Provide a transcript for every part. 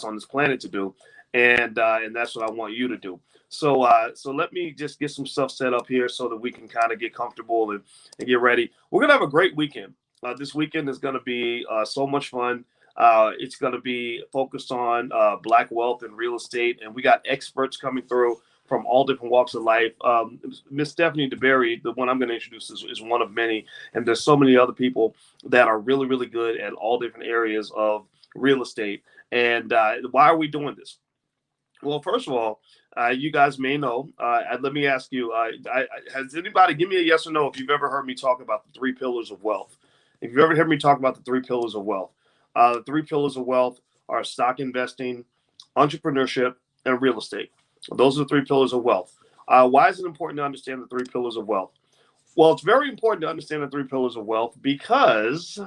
on this planet to do, and that's what I want you to do. So let me just get some stuff set up here so that we can kind of get comfortable and get ready. We're gonna have a great weekend. This weekend is gonna be so much fun. It's going to be focused on Black wealth and real estate, and we got experts coming through from all different walks of life. Miss Stephanie DeBerry, the one I'm going to introduce, is one of many, and there's so many other people that are really, really good at all different areas of real estate. And why are we doing this? Well, first of all, you guys may know. Let me ask you: has anybody give me a yes or no if you've ever heard me talk about the three pillars of wealth? If you've ever heard me talk about the three pillars of wealth, the three pillars of wealth are stock investing, entrepreneurship, and real estate. Those are the three pillars of wealth. Why is it important to understand the three pillars of wealth? Well, it's very important to understand the three pillars of wealth because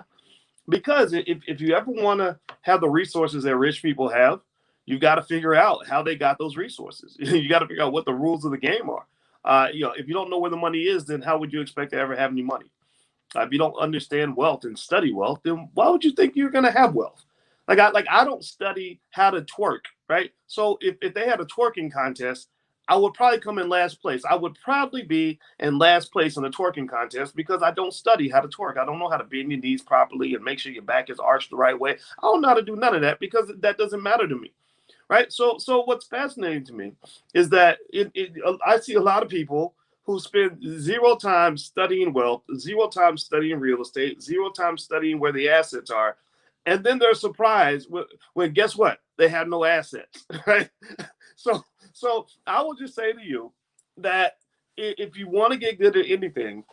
if you ever want to have the resources that rich people have, you've got to figure out how they got those resources. You got to figure out what the rules of the game are. If you don't know where the money is, then how would you expect to ever have any money? If you don't understand wealth and study wealth, then why would you think you're going to have wealth? I don't study how to twerk, right? So if they had a twerking contest, I would probably come in last place. I would probably be in last place in a twerking contest because I don't study how to twerk. I don't know how to bend your knees properly and make sure your back is arched the right way. I don't know how to do none of that because that doesn't matter to me, right? So what's fascinating to me is that I see a lot of people who spend zero time studying wealth, zero time studying real estate, zero time studying where the assets are. And then they're surprised when guess what? They have no assets, right? So I will just say to you that if you want to get good at anything,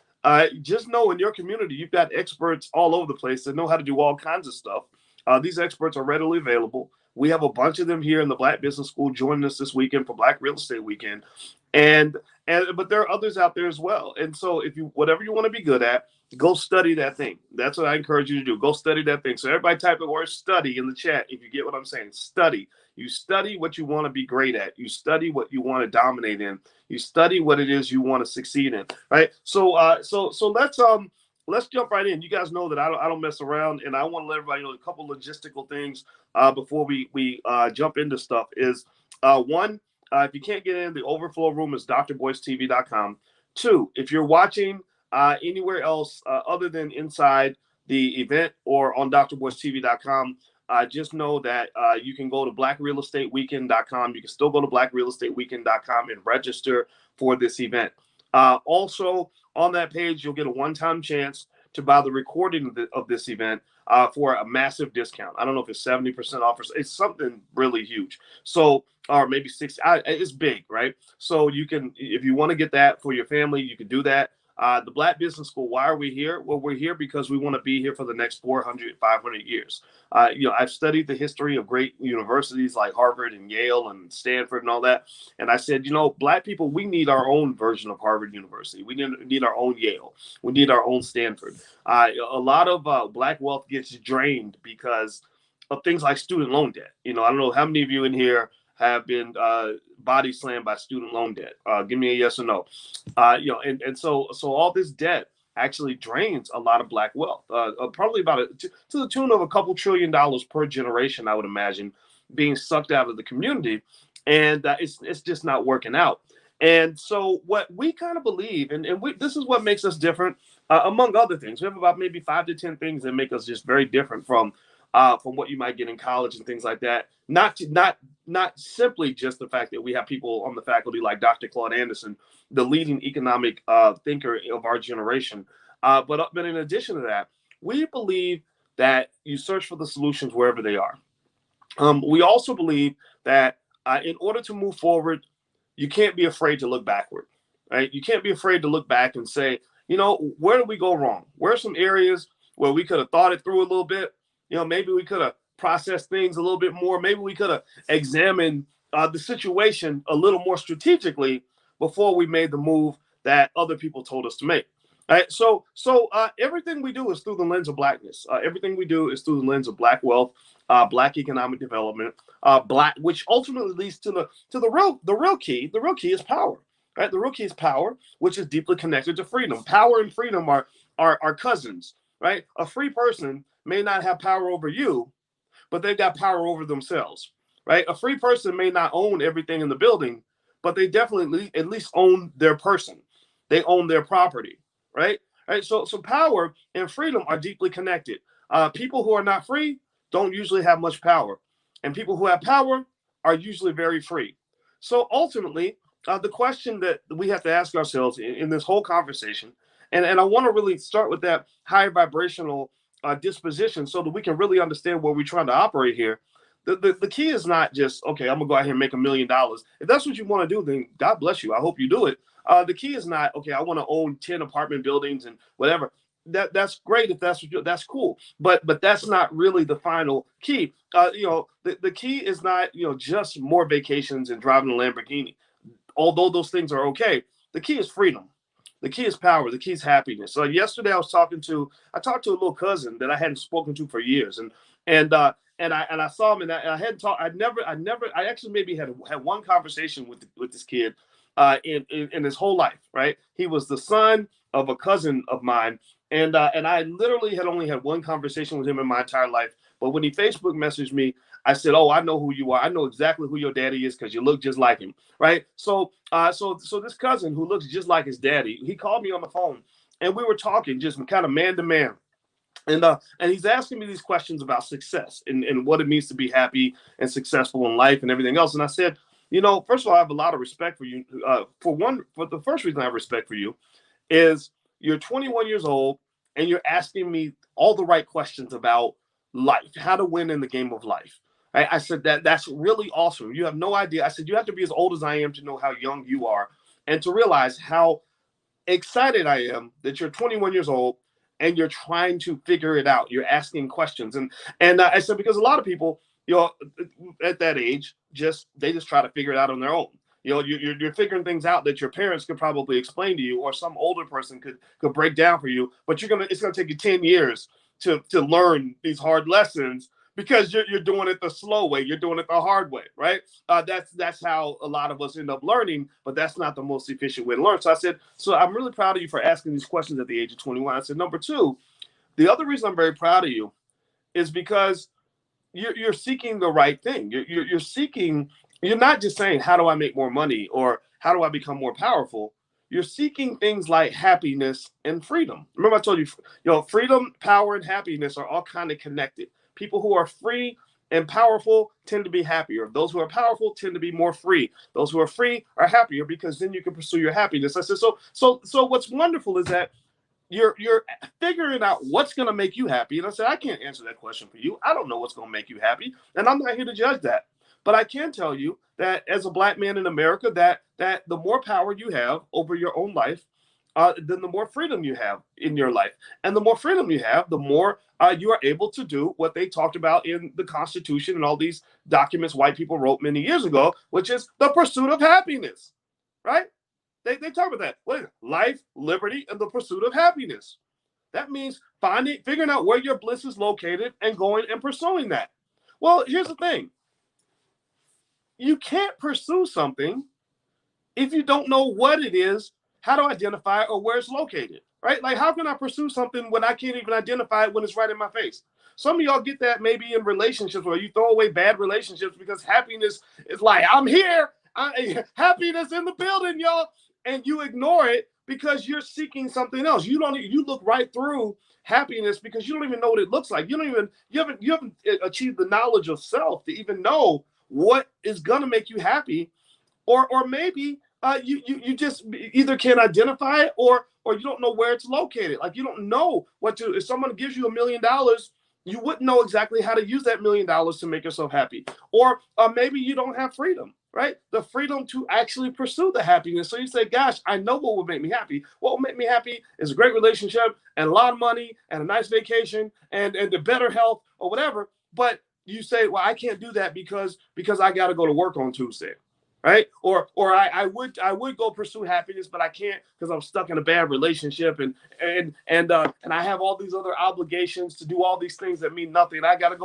just know in your community, you've got experts all over the place that know how to do all kinds of stuff. These experts are readily available. We have a bunch of them here in the Black Business School joining us this weekend for Black Real Estate Weekend. But there are others out there as well. And so if you whatever you want to be good at, go study that thing. That's what I encourage you to do. Go study that thing. So everybody type the word study in the chat if you get what I'm saying. Study. You study what you want to be great at. You study what you want to dominate in. You study what it is you want to succeed in. Right. So let's jump right in. You guys know that I don't mess around, and I want to let everybody know a couple logistical things before we jump into stuff. Is one, if you can't get in, the overflow room is drboycetv.com. Two, if you're watching anywhere else other than inside the event or on drboycetv.com, just know that you can go to blackrealestateweekend.com. You can still go to blackrealestateweekend.com and register for this event. Also, on that page, you'll get a one-time chance to buy the recording of this event for a massive discount. I don't know if it's 70% off or it's something really huge. So, or maybe 60. It's big, right? So you can, if you want to get that for your family, you can do that. The Black Business School, why are we here? Well, we're here because we want to be here for the next 400, 500 years. I've studied the history of great universities like Harvard and Yale and Stanford and all that. And I said, Black people, we need our own version of Harvard University. We need our own Yale. We need our own Stanford. A lot of Black wealth gets drained because of things like student loan debt. I don't know how many of you in here have been body slammed by student loan debt. Give me a yes or no. So all this debt actually drains a lot of Black wealth, probably to the tune of a couple $1 trillion per generation, I would imagine, being sucked out of the community, and it's just not working out. And so what we kind of believe, and this is what makes us different, among other things. We have about maybe 5 to 10 things that make us just very different from what you might get in college and things like that. Not simply just the fact that we have people on the faculty like Dr. Claude Anderson, the leading economic thinker of our generation. But in addition to that, we believe that you search for the solutions wherever they are. We also believe that in order to move forward, you can't be afraid to look backward, right? You can't be afraid to look back and say, where did we go wrong? Where are some areas where we could have thought it through a little bit? Maybe we could have processed things a little bit more. Maybe we could have examined the situation a little more strategically before we made the move that other people told us to make. All right. So everything we do is through the lens of Blackness. Everything we do is through the lens of Black wealth, Black economic development, Black, which ultimately leads to the real key. The real key is power. Right. The real key is power, which is deeply connected to freedom. Power and freedom are cousins. Right. A free person may not have power over you, but they've got power over themselves. right? A free person may not own everything in the building, but they definitely at least own their person. They own their property, right? Right. So power and freedom are deeply connected. People who are not free don't usually have much power, and people who have power are usually very free. So ultimately, the question that we have to ask ourselves in this whole conversation, and I want to really start with that high vibrational disposition so that we can really understand where we're trying to operate here. The key is not just, okay, I'm gonna go out here and make $1 million. If that's what you want to do, then God bless you. I hope you do it. The key is not, okay, I want to own 10 apartment buildings and whatever. That's great if that's what that's cool, but that's not really the final key. The key is not, just more vacations and driving a Lamborghini. Although those things are okay, the key is freedom. The key is power. The key is happiness. So yesterday I talked to a little cousin that I hadn't spoken to for years, and I saw him, and I hadn't talked. I actually maybe had one conversation with this kid in his whole life. Right, he was the son of a cousin of mine, and I literally had only had one conversation with him in my entire life. But when he Facebook messaged me, I said, "Oh, I know who you are. I know exactly who your daddy is because you look just like him." Right. So this cousin who looks just like his daddy, he called me on the phone, and we were talking just kind of man to man. And he's asking me these questions about success and what it means to be happy and successful in life and everything else. And I said, first of all, I have a lot of respect for you. For the first reason I have respect for you is you're 21 years old and you're asking me all the right questions about life, how to win in the game of life. I said that's really awesome. You have no idea. I said you have to be as old as I am to know how young you are and to realize how excited I am that you're 21 years old and you're trying to figure it out. You're asking questions, and I said because a lot of people, at that age, they just try to figure it out on their own. You're figuring things out that your parents could probably explain to you, or some older person could break down for you. But it's gonna take you 10 years to learn these hard lessons because you're doing it the slow way, you're doing it the hard way, right? That's how a lot of us end up learning, but that's not the most efficient way to learn. So I said, so I'm really proud of you for asking these questions at the age of 21. I said, number two, the other reason I'm very proud of you is because you're seeking the right thing. You're seeking. You're not just saying, how do I make more money or how do I become more powerful? You're seeking things like happiness and freedom. Remember, I told you, freedom, power, and happiness are all kind of connected. People who are free and powerful tend to be happier. Those who are powerful tend to be more free. Those who are free are happier because then you can pursue your happiness. I said, so what's wonderful is that you're figuring out what's going to make you happy. And I said, I can't answer that question for you. I don't know what's going to make you happy, and I'm not here to judge that. But I can tell you that as a black man in America, that the more power you have over your own life, then the more freedom you have in your life. And the more freedom you have, the more you are able to do what they talked about in the Constitution and all these documents white people wrote many years ago, which is the pursuit of happiness, right? They talk about that. What is it? Life, liberty, and the pursuit of happiness. That means figuring out where your bliss is located and going and pursuing that. Well, here's the thing. You can't pursue something if you don't know what it is, how to identify it, or where it's located, right? Like, how can I pursue something when I can't even identify it when it's right in my face? Some of y'all get that maybe in relationships where you throw away bad relationships because happiness is like, I'm here. Happiness in the building, y'all. And you ignore it because you're seeking something else. You look right through happiness because you don't even know what it looks like. You haven't achieved the knowledge of self to even know what is gonna make you happy, or maybe you just either can't identify it or you don't know where it's located. Like, you don't know what to. If someone gives you $1 million, you wouldn't know exactly how to use that $1 million to make yourself happy. Or maybe you don't have freedom, right? The freedom to actually pursue the happiness. So you say, gosh, I know what would make me happy. What would make me happy is a great relationship and a lot of money and a nice vacation and the better health or whatever. But you say, well, I can't do that because I got to go to work on Tuesday. Right. Or I would go pursue happiness, but I can't because I'm stuck in a bad relationship and I have all these other obligations to do all these things that mean nothing. I got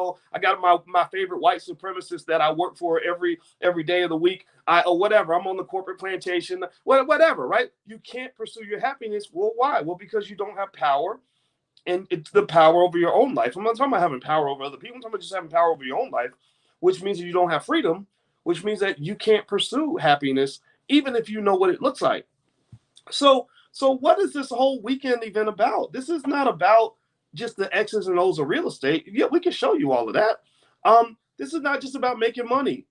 my favorite white supremacist that I work for every day of the week, or whatever. I'm on the corporate plantation, whatever. Right. You can't pursue your happiness. Well, why? Well, because you don't have power. And it's the power over your own life. I'm not talking about having power over other people. I'm talking about just having power over your own life. which means that you don't have freedom, which means that you can't pursue happiness, even if you know what it looks like. So what is this whole weekend event about? This is not about just the X's and O's of real estate. Yeah, we can show you all of that. This is not just about making money.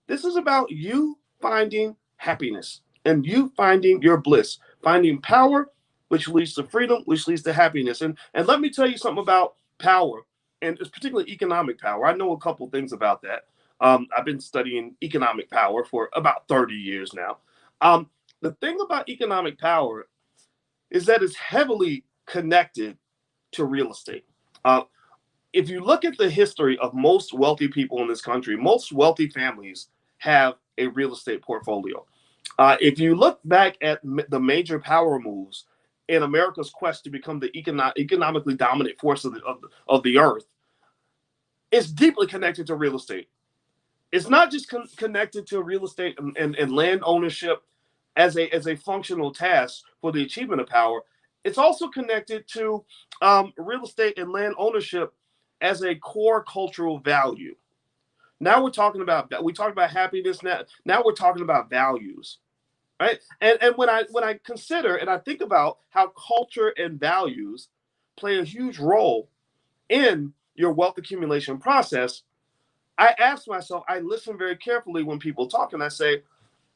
This is about you finding happiness and you finding your bliss, finding power, which leads to freedom, which leads to happiness. And let me tell you something about power, and it's particularly economic power. I know a couple things about that. I've been studying economic power for about 30 years now. The thing about economic power is that it's heavily connected to real estate. Uh, if you look at the history of most wealthy people in this country, most wealthy families have a real estate portfolio. If you look back at the major power moves in America's quest to become the economically dominant force of the earth, it's deeply connected to real estate. It's not just connected to real estate and land ownership as a functional task for the achievement of power. It's also connected to real estate and land ownership as a core cultural value. Now we talked about happiness. Now we're talking about values, right? And when I consider and I think about how culture and values play a huge role in your wealth accumulation process, I ask myself, I listen very carefully when people talk, and I say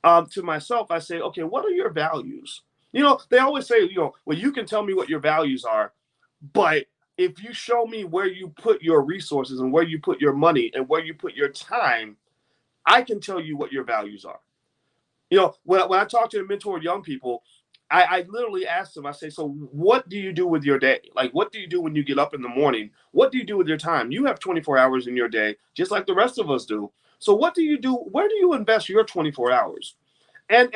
to myself, I say, okay, what are your values? They always say, well, you can tell me what your values are, but if you show me where you put your resources and where you put your money and where you put your time, I can tell you what your values are. When I talk to and mentor young people, I literally ask them, I say, so what do you do with your day? Like, what do you do when you get up in the morning? What do you do with your time? You have 24 hours in your day, just like the rest of us do. So what do you do? Where do you invest your 24 hours? And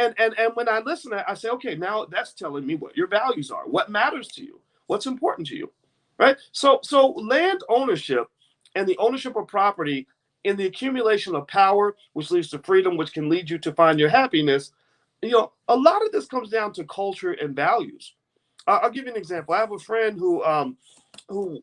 when I listen, I say, okay, now that's telling me what your values are, what matters to you, what's important to you, right? So land ownership and the ownership of property in the accumulation of power, which leads to freedom, which can lead you to find your happiness. A lot of this comes down to culture and values. I'll give you an example. I have a friend who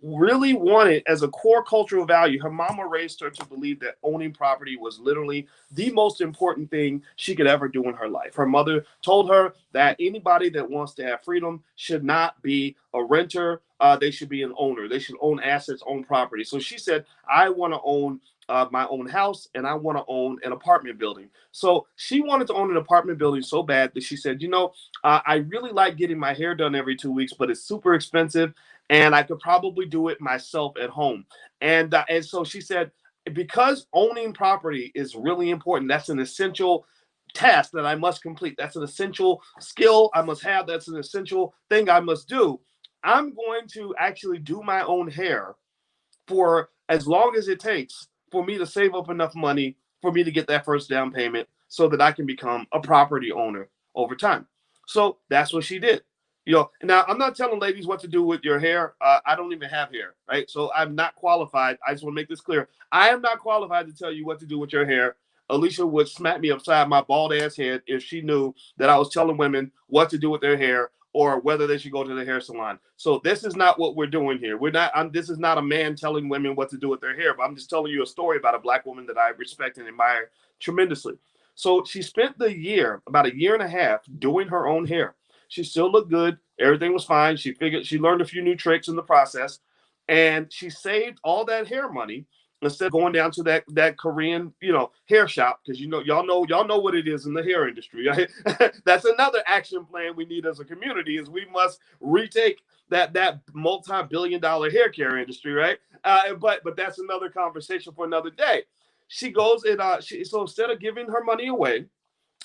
really wanted as a core cultural value. Her mama raised her to believe that owning property was literally the most important thing she could ever do in her life. Her mother told her that anybody that wants to have freedom should not be a renter. They should be an owner. They should own assets, own property. So she said, I want to own my own house and I want to own an apartment building. So she wanted to own an apartment building so bad that she said, I really like getting my hair done every 2 weeks, but it's super expensive and I could probably do it myself at home. And so she said, because owning property is really important, that's an essential task that I must complete. That's an essential skill I must have. That's an essential thing I must do. I'm going to actually do my own hair for as long as it takes for me to save up enough money for me to get that first down payment so that I can become a property owner over time. So that's what she did. Now I'm not telling ladies what to do with your hair. I don't even have hair, right? So I'm not qualified. I just want to make this clear. I am not qualified to tell you what to do with your hair. Alicia would smack me upside my bald ass head if she knew that I was telling women what to do with their hair or whether they should go to the hair salon. So this is not what we're doing here. This is not a man telling women what to do with their hair, but I'm just telling you a story about a Black woman that I respect and admire tremendously. So she spent about a year and a half doing her own hair. She still looked good. Everything was fine. She learned a few new tricks in the process, and she saved all that hair money instead of going down to that Korean, hair shop, because y'all know what it is in the hair industry. Right? That's another action plan we need as a community is we must retake that multi-billion-dollar hair care industry, right? But that's another conversation for another day. She goes and so instead of giving her money away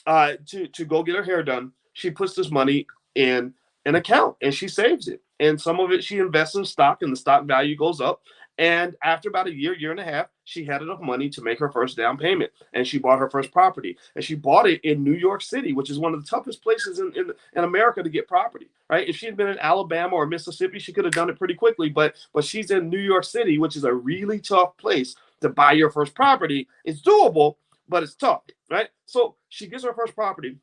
to go get her hair done, she puts this money in an account and she saves it. And some of it she invests in stock and the stock value goes up. And after about a year and a half, she had enough money to make her first down payment. And she bought her first property. And she bought it in New York City, which is one of the toughest places in America to get property, right? If she had been in Alabama or Mississippi, she could have done it pretty quickly. But she's in New York City, which is a really tough place to buy your first property. It's doable, but it's tough, right? So she gets her first property.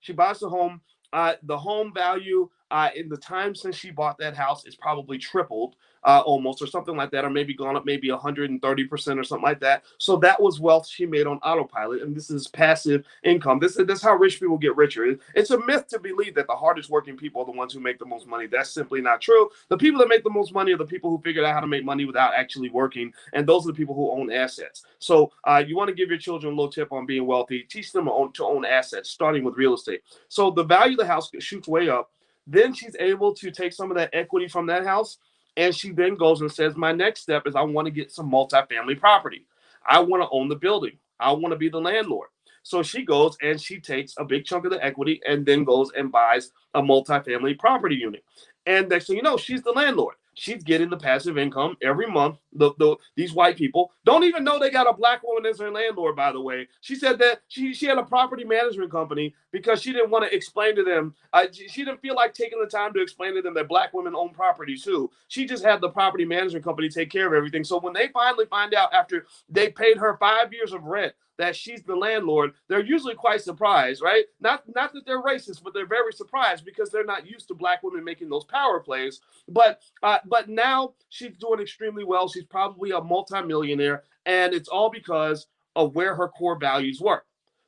She buys the home. The home value in the time since she bought that house is probably tripled. almost, or something like that, or maybe gone up maybe 130% or something like that. So that was wealth she made on autopilot, and this is passive income. This is how rich people get richer. It's a myth to believe that the hardest working people are the ones who make the most money. That's simply not true. The people that make the most money are the people who figured out how to make money without actually working, and those are the people who own assets. So you want to give your children a little tip on being wealthy. Teach them to own assets, starting with real estate. So the value of the house shoots way up. Then she's able to take some of that equity from that house, and she then goes and says, my next step is I want to get some multifamily property. I want to own the building. I want to be the landlord. So she goes and she takes a big chunk of the equity and then goes and buys a multifamily property unit. And next thing you know, she's the landlord. She's getting the passive income every month. These white people don't even know they got a black woman as their landlord, by the way. She said that she had a property management company because she didn't want to explain to them. She didn't feel like taking the time to explain to them that black women own property too. She just had the property management company take care of everything. So when they finally find out after they paid her 5 years of rent that she's the landlord, they're usually quite surprised, right? Not that they're racist, but they're very surprised because they're not used to black women making those power plays. But now she's doing extremely well. She's probably a multimillionaire, and it's all because of where her core values were.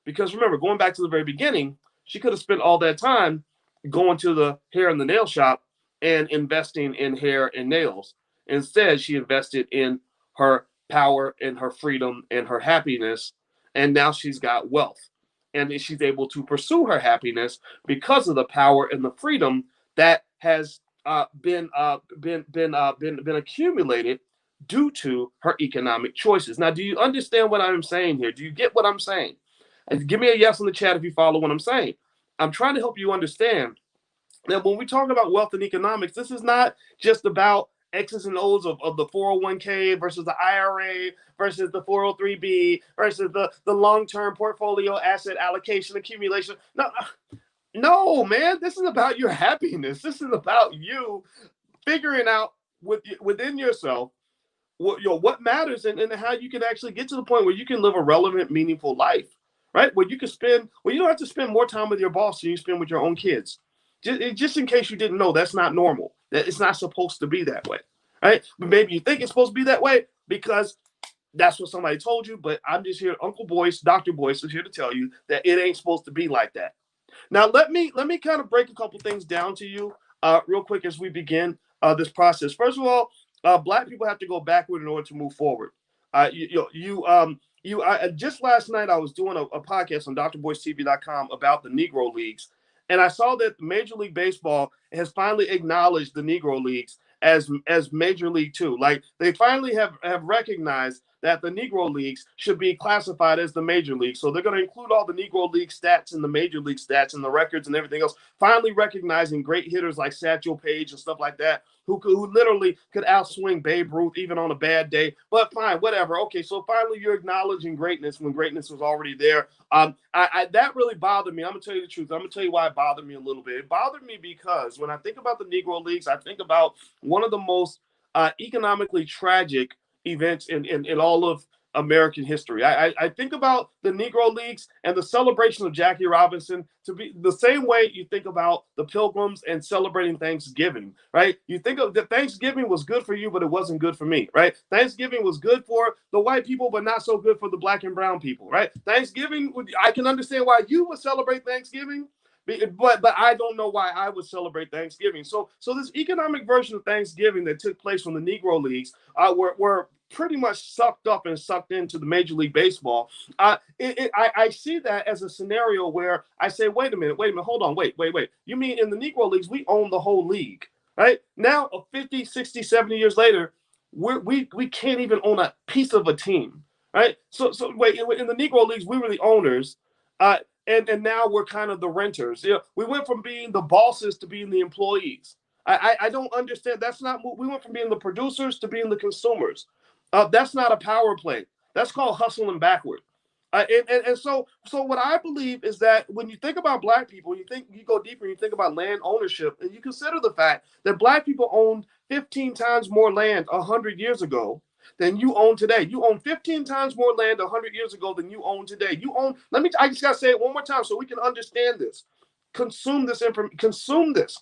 Because remember, going back to the very beginning, she could have spent all that time going to the hair and the nail shop and investing in hair and nails. Instead, she invested in her power and her freedom and her happiness, and now she's got wealth. And she's able to pursue her happiness because of the power and the freedom that has been accumulated due to her economic choices. Now, do you understand what I'm saying here? Do you get what I'm saying? And give me a yes in the chat if you follow what I'm saying. I'm trying to help you understand that when we talk about wealth and economics, this is not just about X's and O's of the 401k versus the IRA versus the 403b versus the long-term portfolio asset allocation accumulation. No, man, this is about your happiness. This is about you figuring out within yourself what matters and how you can actually get to the point where you can live a relevant, meaningful life, right? Where you don't have to spend more time with your boss than you spend with your own kids. Just in case you didn't know, that's not normal. That it's not supposed to be that way, right? But maybe you think it's supposed to be that way because that's what somebody told you. But I'm just here, Uncle Boyce, Dr. Boyce is here to tell you that it ain't supposed to be like that. Now, let me kind of break a couple things down to you real quick as we begin this process. First of all, Black people have to go backward in order to move forward. Just last night I was doing a podcast on drboycetv.com about the Negro Leagues, and I saw that Major League Baseball has finally acknowledged the Negro Leagues as Major League Two. Like they finally have recognized that the Negro Leagues should be classified as the Major League. So they're going to include all the Negro League stats and the Major League stats and the records and everything else, finally recognizing great hitters like Satchel Paige and stuff like that, who literally could outswing Babe Ruth even on a bad day. But fine, whatever. Okay, so finally you're acknowledging greatness when greatness was already there. That really bothered me. I'm going to tell you the truth. I'm going to tell you why it bothered me a little bit. It bothered me because when I think about the Negro Leagues, I think about one of the most economically tragic events in all of American history. I think about the Negro Leagues and the celebration of Jackie Robinson to be the same way you think about the Pilgrims and celebrating Thanksgiving, right? You think of that Thanksgiving was good for you, but it wasn't good for me, right? Thanksgiving was good for the white people, but not so good for the Black and brown people, right? Thanksgiving, I can understand why you would celebrate Thanksgiving, but I don't know why I would celebrate Thanksgiving. So this economic version of Thanksgiving that took place from the Negro Leagues were pretty much sucked up and sucked into the Major League Baseball. I see that as a scenario where I say, wait a minute, hold on, wait. You mean in the Negro Leagues, we own the whole league, right? Now, 50, 60, 70 years later, we can't even own a piece of a team, right? So wait, in the Negro Leagues, we were the owners. And now we're kind of the renters. We went from being the bosses to being the employees. I don't understand. We went from being the producers to being the consumers. That's not a power play. That's called hustling backward. So what I believe is that when you think about Black people, you go deeper and you think about land ownership, and you consider the fact that Black people owned 15 times more land 100 years ago than you own today. You own 15 times more land 100 years ago than you own today. I just got to say it one more time so we can understand this. Consume this information. Consume this.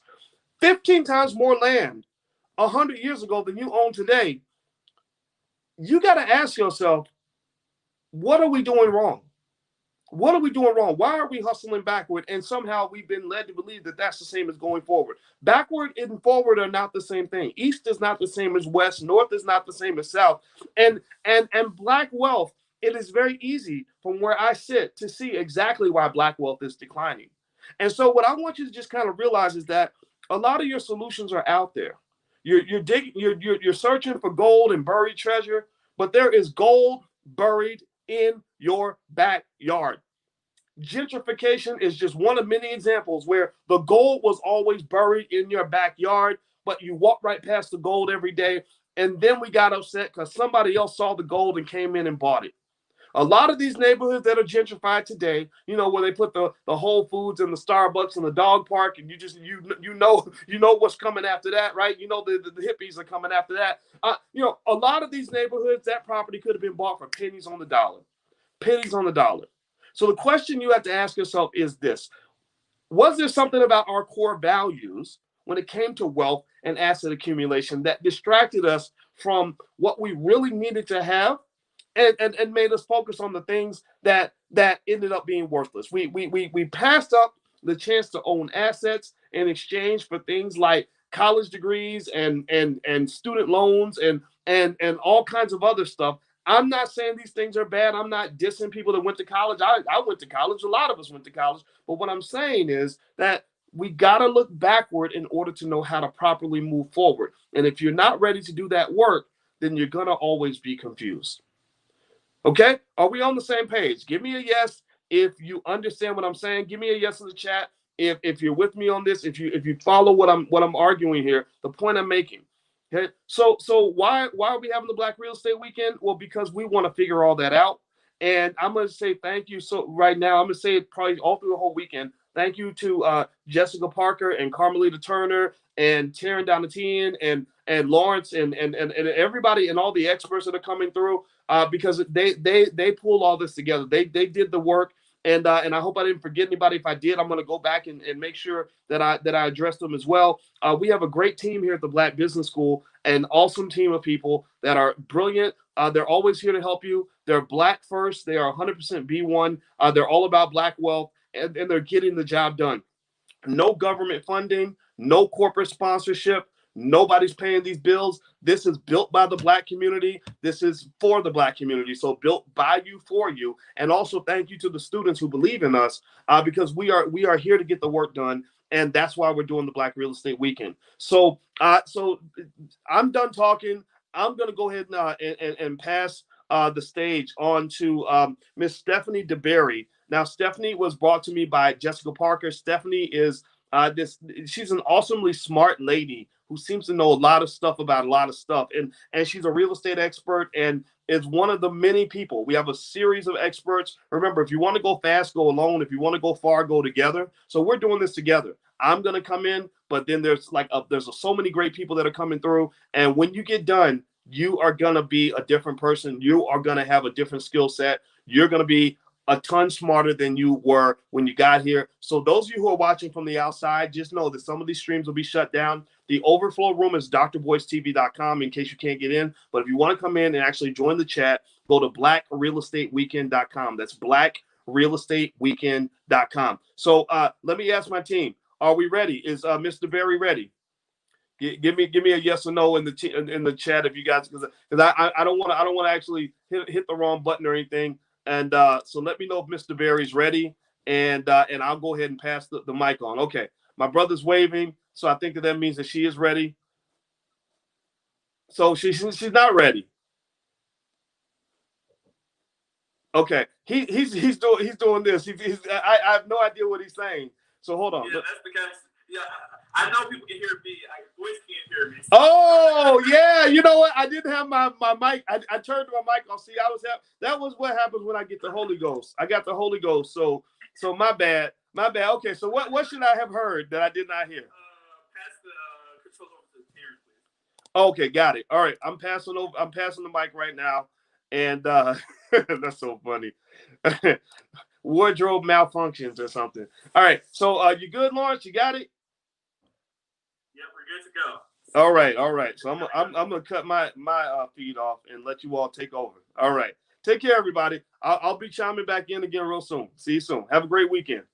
15 times more land 100 years ago than you own today, you got to ask yourself, what are we doing wrong? What are we doing wrong? Why are we hustling backward? And somehow we've been led to believe that that's the same as going forward. Backward and forward are not the same thing. East is not the same as west. North is not the same as south. And black wealth, it is very easy from where I sit to see exactly why black wealth is declining. And so what I want you to just kind of realize is that a lot of your solutions are out there. You're digging, you're searching for gold and buried treasure, but there is gold buried in your backyard. Gentrification is just one of many examples where the gold was always buried in your backyard, but you walk right past the gold every day. And then we got upset because somebody else saw the gold and came in and bought it. A lot of these neighborhoods that are gentrified today, where they put the Whole Foods and the Starbucks and the dog park, and you know what's coming after that, right? The hippies are coming after that. A lot of these neighborhoods, that property could have been bought for pennies on the dollar. Pennies on the dollar. So the question you have to ask yourself is this: was there something about our core values when it came to wealth and asset accumulation that distracted us from what we really needed to have, and made us focus on the things that ended up being worthless? We passed up the chance to own assets in exchange for things like college degrees and student loans and all kinds of other stuff. I'm not saying these things are bad. I'm not dissing people that went to college. I went to college. A lot of us went to college. But what I'm saying is that we got to look backward in order to know how to properly move forward. And if you're not ready to do that work, then you're going to always be confused. Okay? Are we on the same page? Give me a yes if you understand what I'm saying. Give me a yes in the chat if you're with me on this. If you follow what I'm arguing here, the point I'm making. Okay, so why are we having the Black Real Estate Weekend? Well, because we want to figure all that out. And I'm going to say thank you. So right now, I'm going to say it probably all through the whole weekend. Thank you to Jessica Parker and Carmelita Turner and Taryn Donatian and Lawrence and everybody and all the experts that are coming through, because they pulled all this together. They did the work. And I hope I didn't forget anybody. If I did, I'm going to go back and make sure that I address them as well. We have a great team here at the Black Business School, an awesome team of people that are brilliant. They're always here to help you. They're Black first. They are 100% B1. They're all about Black wealth, and they're getting the job done. No government funding, no corporate sponsorship. Nobody's paying these bills. This is built by the Black community. This is for the Black community. So built by you, for you. And also thank you to the students who believe in us, because we are here to get the work done. And that's why we're doing the Black Real Estate Weekend. So I'm done talking. I'm going to go ahead and pass the stage on to Miss Stephanie DeBerry. Now, Stephanie was brought to me by Jessica Parker. Stephanie is she's an awesomely smart lady who seems to know a lot of stuff about a lot of stuff. And she's a real estate expert and is one of the many people. We have a series of experts. Remember, if you want to go fast, go alone. If you want to go far, go together. So we're doing this together. I'm going to come in, but then there's so many great people that are coming through. And when you get done, you are going to be a different person. You are going to have a different skill set. You're going to be a ton smarter than you were when you got here. So those of you who are watching from the outside, just know that some of these streams will be shut down. The overflow room is drboystv.com in case you can't get in. But if you want to come in and actually join the chat, go to blackrealestateweekend.com. That's blackrealestateweekend.com. So let me ask my team, are we ready? Is Mr. Berry ready? Give me a yes or no in the chat if you guys, because I don't want to actually hit the wrong button or anything. And so let me know if Mr. Berry's ready, and I'll go ahead and pass the mic on. Okay, my brother's waving, so I think that means that she is ready. So she's not ready. Okay, he's doing this. I have no idea what he's saying. So hold on. Yeah, that's because I know people can hear me. Voice can't hear me. Oh yeah, you know what? I didn't have my mic. I turned my mic off. See, that was what happens when I get the Holy Ghost. I got the Holy Ghost. So my bad. Okay, so what should I have heard that I did not hear? Pass the control over to Taryn, please. Okay, got it. All right, I'm passing the mic right now, and that's so funny. Wardrobe malfunctions or something. All right, so you good, Lawrence? You got it? Yep, we're good to go. All right, all right. So I'm gonna cut my feed off and let you all take over. All right. Take care, everybody. I'll be chiming back in again real soon. See you soon. Have a great weekend.